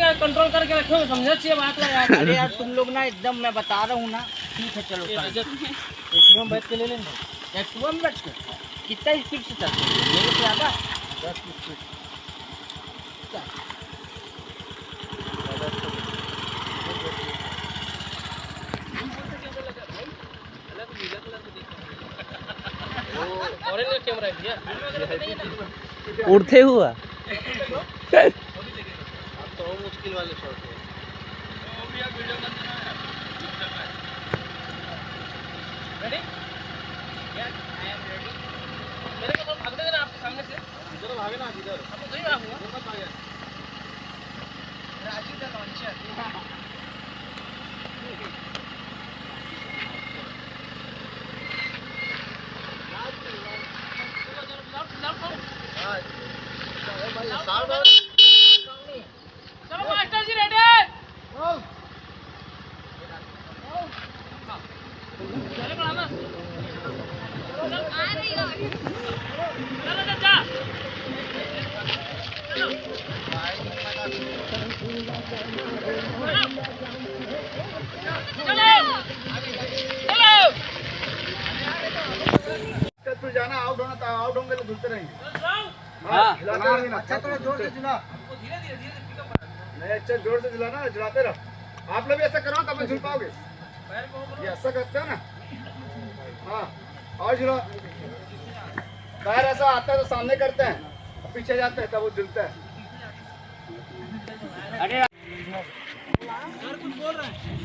के कंट्रोल करके रखो, समझ चाहिए बात है यार। अरे यार तुम लोग ना एकदम, मैं बता रहा हूँ ना। ठीक है चलो एक्टिवा में बैठ के ले लेंगे। एक्टिवा में बैठ के कितना स्पीड से चलते हैं मेरे से ज़्यादा? 10 स्पीड। कैमरा है भैया, उड़ते हुआ तो मुश्किल वाले शॉट है। Ready? Yes, I am ready. मेरे को तो भागने देना आपके सामने से। इधर भागे ना, इधर। अब तो ही भागूंगा। मत भागे। राजू का लॉन्चर। चलो मास्टर जी रेडी। चलो बढ़ाना। चल आ रही हो। चलो जा। चलो। चलो। तू जाना आउट होना था, आउट होंगे तो झूलते रहेंगे। हाँ अच्छा थोड़ा जोर से झुला। नहीं अच्छा जोर से झुलाना, झुलाते रहो। आप लोग भी ऐसा करो तब झूल पाओगे। ये ऐसा करते हो ना। हाँ और झुला। पैर ऐसा आता है तो सामने करते हैं, पीछे जाते हैं तब वो झूलता है। अरे यार कुछ बोल रहे हैं।